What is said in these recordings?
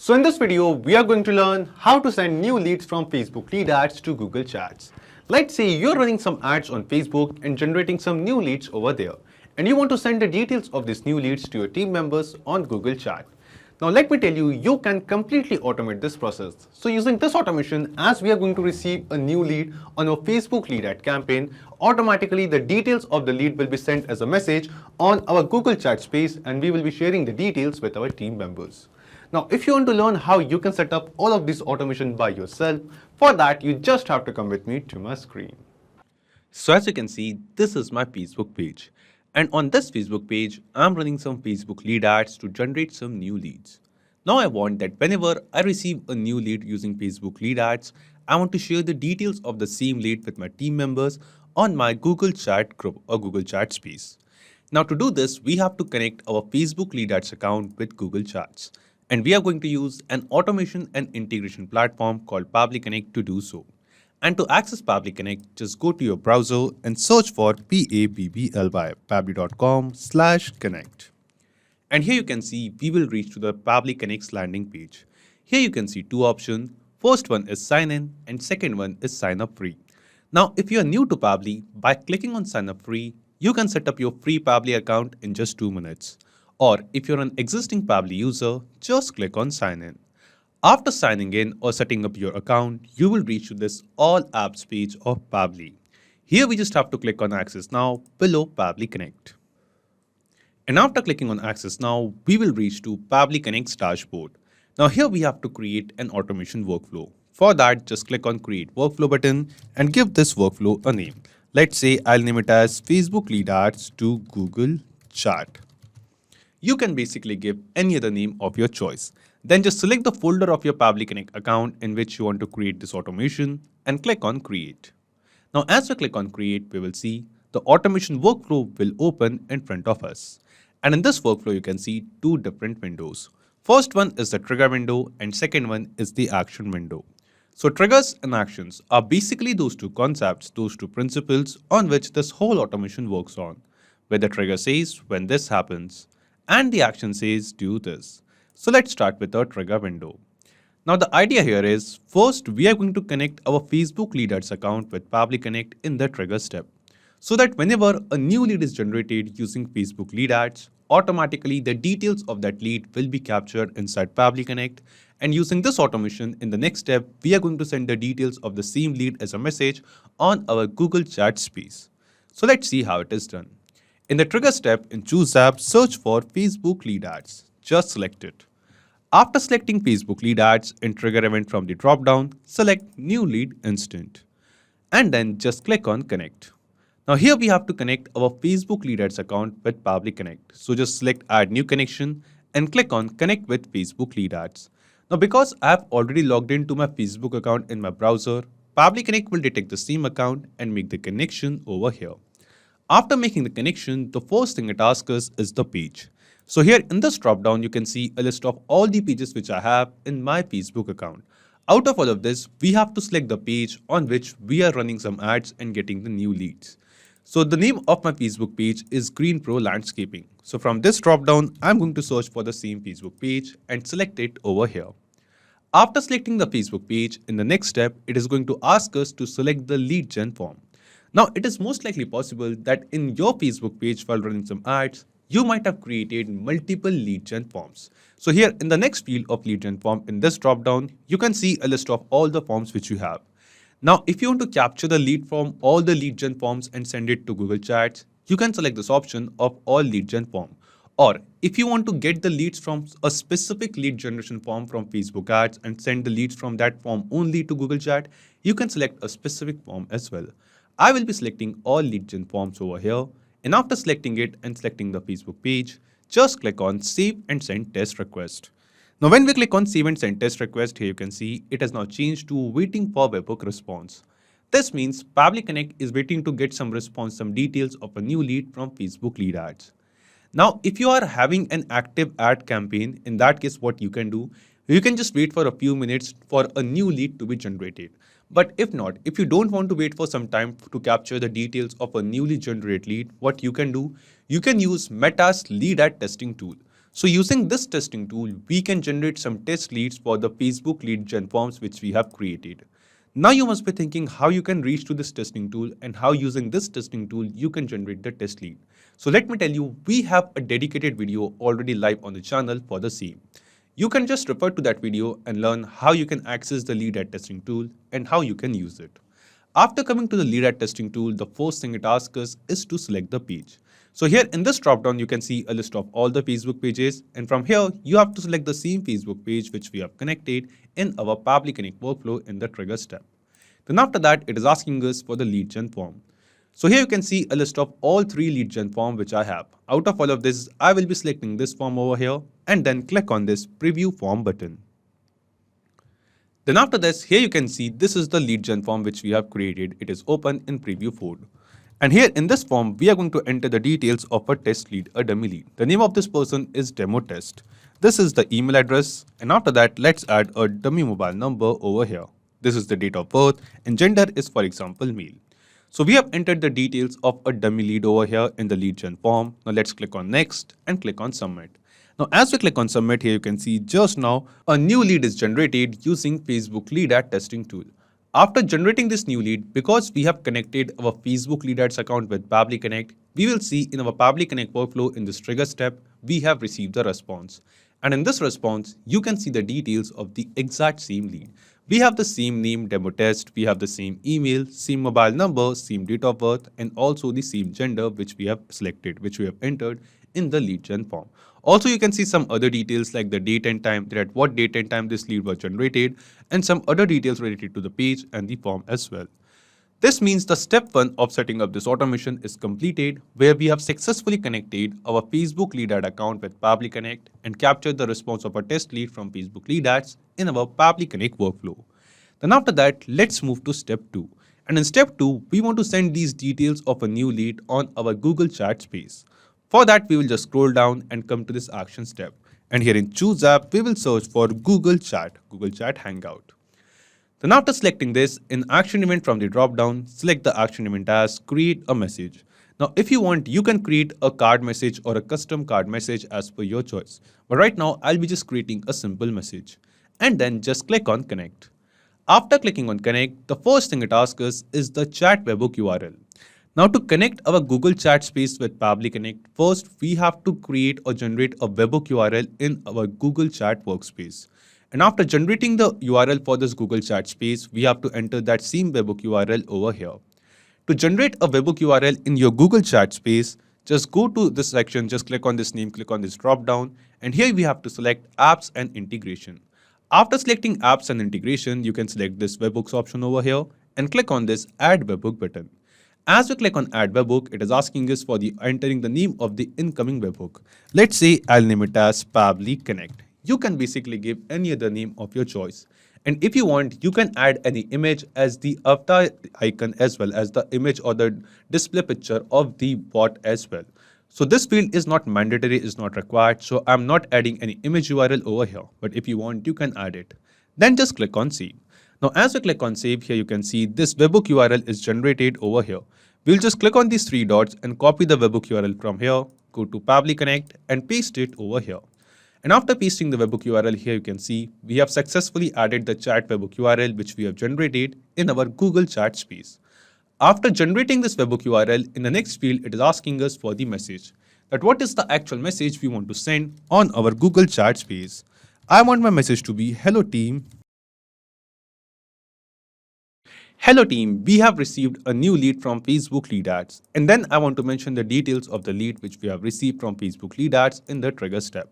So in this video, we are going to learn how to send new leads from Facebook lead ads to Google Chats. Let's say you're running some ads on Facebook and generating some new leads over there, and you want to send the details of these new leads to your team members on Google Chat. Now let me tell you, you can completely automate this process. So using this automation, as we are going to receive a new lead on our Facebook lead ad campaign, automatically the details of the lead will be sent as a message on our Google Chat space, and we will be sharing the details with our team members. Now, if you want to learn how you can set up all of this automation by yourself, for that you just have to come with me to my screen. So as you can see, this is my Facebook page. And on this Facebook page, I'm running some Facebook lead ads to generate some new leads. Now I want that whenever I receive a new lead using Facebook lead ads, I want to share the details of the same lead with my team members on my Google Chat group or Google Chat space. Now to do this, we have to connect our Facebook lead ads account with Google Chats. And we are going to use an automation and integration platform called Pabbly Connect to do so. And to access Pabbly Connect, just go to your browser and search for Pabbly, pabbly.com/connect. And here you can see we will reach to the Pabbly Connect's landing page. Here you can see two options. First one is sign in and second one is sign up free. Now, if you are new to Pabbly, by clicking on sign up free, you can set up your free Pabbly account in just 2 minutes. Or if you're an existing Pabbly user, just click on sign in. After signing in or setting up your account, you will reach to this all apps page of Pabbly. Here we just have to click on access now below Pabbly Connect. And after clicking on access now, we will reach to Pabbly Connect's dashboard. Now here we have to create an automation workflow. For that, just click on create workflow button and give this workflow a name. Let's say I'll name it as Facebook lead ads to Google Chat. You can basically give any other name of your choice. Then just select the folder of your Pabbly Connect account in which you want to create this automation and click on create. Now as we click on create, we will see the automation workflow will open in front of us. And in this workflow, you can see two different windows. First one is the trigger window and second one is the action window. So triggers and actions are basically those two concepts, those two principles on which this whole automation works on. Where the trigger says when this happens, and the action says do this. So let's start with our trigger window. Now the idea here is, first we are going to connect our Facebook lead ads account with Pabbly Connect in the trigger step. So that whenever a new lead is generated using Facebook lead ads, automatically the details of that lead will be captured inside Pabbly Connect. And using this automation, in the next step, we are going to send the details of the same lead as a message on our Google Chat space. So let's see how it is done. In the trigger step, in Choose App, search for Facebook lead ads. Just select it. After selecting Facebook lead ads in trigger event from the drop-down, select New Lead Instant. And then just click on Connect. Now here we have to connect our Facebook lead ads account with Pabbly Connect. So just select Add New Connection and click on Connect with Facebook lead ads. Now because I have already logged into my Facebook account in my browser, Pabbly Connect will detect the same account and make the connection over here. After making the connection, the first thing it asks us is the page. So here in this drop-down, you can see a list of all the pages which I have in my Facebook account. Out of all of this, we have to select the page on which we are running some ads and getting the new leads. So the name of my Facebook page is Green Pro Landscaping. So from this drop-down, I'm going to search for the same Facebook page and select it over here. After selecting the Facebook page, in the next step, it is going to ask us to select the lead gen form. Now, it is most likely possible that in your Facebook page while running some ads, you might have created multiple lead gen forms. So here in the next field of lead gen form in this drop-down, you can see a list of all the forms which you have. Now, if you want to capture the lead from all the lead gen forms and send it to Google Chats, you can select this option of all lead gen form. Or if you want to get the leads from a specific lead generation form from Facebook ads and send the leads from that form only to Google Chat, you can select a specific form as well. I will be selecting all lead gen forms over here, and after selecting it and selecting the Facebook page, just click on Save and Send Test Request. Now when we click on Save and Send Test Request, here you can see it has now changed to Waiting for Webhook Response. This means Pabbly Connect is waiting to get some response, some details of a new lead from Facebook lead ads. Now if you are having an active ad campaign, in that case what you can do, you can just wait for a few minutes for a new lead to be generated. But if not, if you don't want to wait for some time to capture the details of a newly generated lead, what you can do, you can use Meta's lead ad testing tool. So using this testing tool, we can generate some test leads for the Facebook lead gen forms which we have created. Now you must be thinking how you can reach to this testing tool and how using this testing tool you can generate the test lead. So let me tell you, we have a dedicated video already live on the channel for the same. You can just refer to that video and learn how you can access the lead ad testing tool and how you can use it. After coming to the lead ad testing tool, the first thing it asks us is to select the page. So here in this dropdown, you can see a list of all the Facebook pages, and from here, you have to select the same Facebook page which we have connected in our Pabbly Connect workflow in the trigger step. Then after that, it is asking us for the lead gen form. So here you can see a list of all 3 lead gen form which I have. Out of all of this, I will be selecting this form over here and then click on this preview form button. Then after this, here you can see this is the lead gen form which we have created. It is open in preview mode. And here in this form, we are going to enter the details of a test lead, a dummy lead. The name of this person is demo test. This is the email address. And after that, let's add a dummy mobile number over here. This is the date of birth and gender is, for example, male. So we have entered the details of a dummy lead over here in the lead gen form. Now let's click on next and click on submit. Now as we click on submit, here you can see just now a new lead is generated using Facebook lead ad testing tool. After generating this new lead, because we have connected our Facebook lead ads account with Pabbly Connect, we will see in our Pabbly Connect workflow in this trigger step, we have received the response. And in this response, you can see the details of the exact same lead. We have the same name, demo test, we have the same email, same mobile number, same date of birth, and also the same gender which we have selected, which we have entered in the lead gen form. Also, you can see some other details like the date and time, that at what date and time this lead was generated, and some other details related to the page and the form as well. This means the step 1 of setting up this automation is completed, where we have successfully connected our Facebook lead ad account with Pabbly Connect and captured the response of a test lead from Facebook lead ads in our Pabbly Connect workflow. Then after that, let's move to step 2. And in step 2, we want to send these details of a new lead on our Google Chat space. For that, we will just scroll down and come to this action step. And here in Choose App, we will search for Google Chat Hangout. Then after selecting this, in action event from the drop-down, select the action event as create a message. Now, if you want, you can create a card message or a custom card message as per your choice. But right now, I'll be just creating a simple message. And then just click on connect. After clicking on connect, the first thing it asks us is the chat webhook URL. Now to connect our Google Chat space with Pabbly Connect, first we have to create or generate a webhook URL in our Google Chat workspace. And after generating the URL for this Google Chat space, we have to enter that same webhook URL over here. To generate a webhook URL in your Google Chat space, just go to this section, just click on this name, click on this drop down, and here we have to select apps and integration. After selecting apps and integration, you can select this webhooks option over here and click on this add webhook button. As we click on add webhook, it is asking us for the entering the name of the incoming webhook. Let's say I'll name it as Pabbly Connect. You can basically give any other name of your choice. And if you want, you can add any image as the avatar icon as well as the image or the display picture of the bot as well. So this field is not mandatory, is not required. So I'm not adding any image URL over here. But if you want, you can add it. Then just click on save. Now, as we click on save, here you can see this webhook URL is generated over here. We'll just click on these 3 dots and copy the webhook URL from here, go to Pabbly Connect and paste it over here. And after pasting the webhook URL here, you can see we have successfully added the chat webhook URL which we have generated in our Google Chat space. After generating this webhook URL, in the next field, it is asking us for the message. That what is the actual message we want to send on our Google Chat space. I want my message to be hello team. Hello team, we have received a new lead from Facebook lead ads. And then I want to mention the details of the lead which we have received from Facebook lead ads in the trigger step.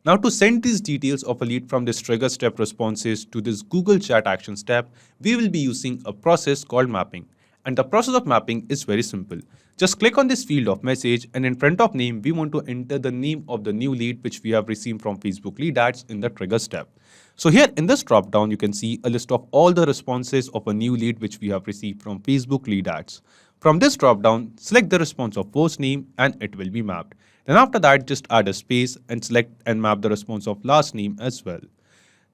Now to send these details of a lead from this trigger step responses to this Google Chat action step, we will be using a process called mapping. And the process of mapping is very simple. Just click on this field of message and in front of name, we want to enter the name of the new lead which we have received from Facebook lead ads in the trigger step. So here in this drop down, you can see a list of all the responses of a new lead which we have received from Facebook lead ads. From this drop down, select the response of first name and it will be mapped. Then after that, just add a space and select and map the response of last name as well.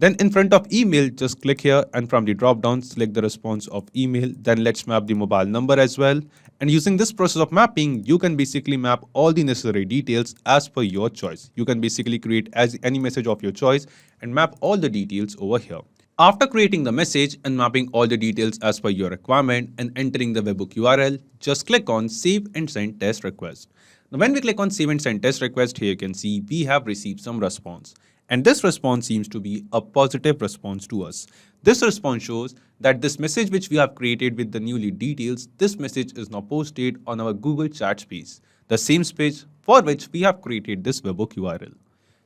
Then in front of email, just click here and from the drop down, select the response of email. Then let's map the mobile number as well. And using this process of mapping, you can basically map all the necessary details as per your choice. You can basically create any message of your choice and map all the details over here. After creating the message and mapping all the details as per your requirement and entering the webhook URL, just click on Save and Send Test Request. Now when we click on Save and Send Test Request, here you can see we have received some response. And this response seems to be a positive response to us. This response shows that this message which we have created with the new lead details, this message is now posted on our Google chat space, the same space for which we have created this webhook URL.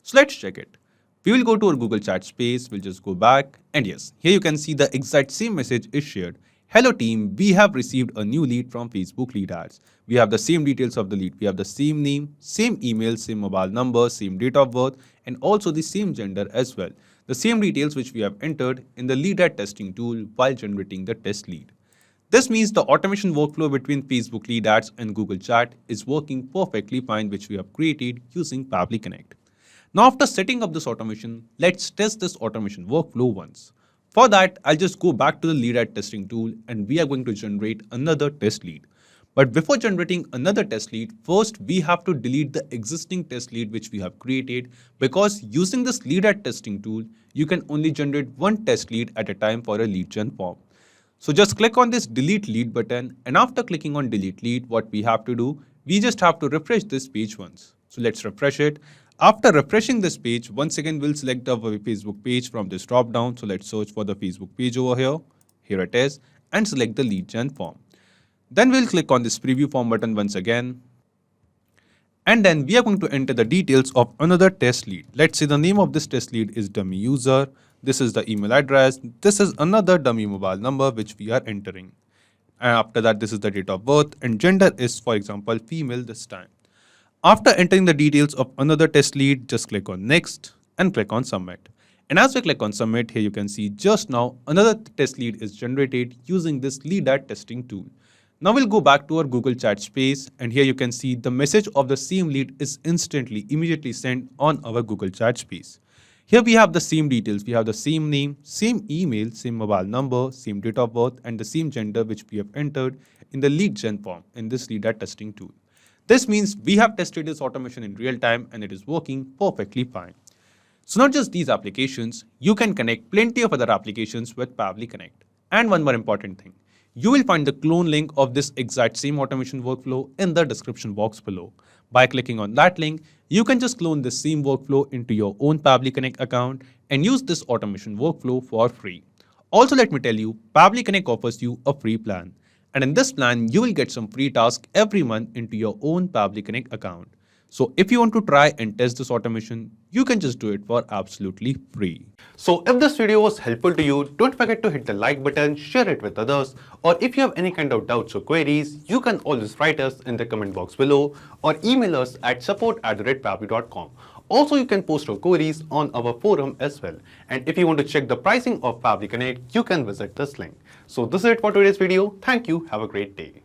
So let's check it. We will go to our Google chat space, we'll just go back, and yes, here you can see the exact same message is shared. Hello team, we have received a new lead from Facebook lead ads. We have the same details of the lead. We have the same name, same email, same mobile number, same date of birth, and also the same gender as well. The same details which we have entered in the lead ad testing tool while generating the test lead. This means the automation workflow between Facebook lead ads and Google chat is working perfectly fine, which we have created using Pabbly Connect. Now after setting up this automation, let's test this automation workflow once. For that, I'll just go back to the lead ad testing tool and we are going to generate another test lead. But before generating another test lead, first we have to delete the existing test lead which we have created, because using this lead ad testing tool, you can only generate one test lead at a time for a lead gen form. So just click on this delete lead button, and after clicking on delete lead, what we have to do, we just have to refresh this page once. So let's refresh it. After refreshing this page, once again we'll select our Facebook page from this drop down. So let's search for the Facebook page over here. Here it is, and select the lead gen form. Then we'll click on this preview form button once again. And then we are going to enter the details of another test lead. Let's say the name of this test lead is dummy user. This is the email address. This is another dummy mobile number which we are entering. And after that, this is the date of birth, and gender is, for example, female this time. After entering the details of another test lead, just click on next and click on submit. And as we click on submit, here you can see just now another test lead is generated using this lead ad testing tool. Now we'll go back to our Google chat space, and here you can see the message of the same lead is immediately sent on our Google chat space. Here we have the same details. We have the same name, same email, same mobile number, same date of birth, and the same gender which we have entered in the lead gen form in this lead ad testing tool. This means we have tested this automation in real time and it is working perfectly fine. So not just these applications, you can connect plenty of other applications with Pabbly Connect. And one more important thing, you will find the clone link of this exact same automation workflow in the description box below. By clicking on that link, you can just clone this same workflow into your own Pabbly Connect account and use this automation workflow for free. Also, let me tell you, Pabbly Connect offers you a free plan. And in this plan, you will get some free tasks every month into your own Pabbly Connect account. So if you want to try and test this automation, you can just do it for absolutely free. So if this video was helpful to you, don't forget to hit the like button, share it with others, or if you have any kind of doubts or queries, you can always write us in the comment box below or email us at support@pabbly.com. Also, you can post your queries on our forum as well. And if you want to check the pricing of Pabbly Connect, you can visit this link. So this is it for today's video. Thank you. Have a great day.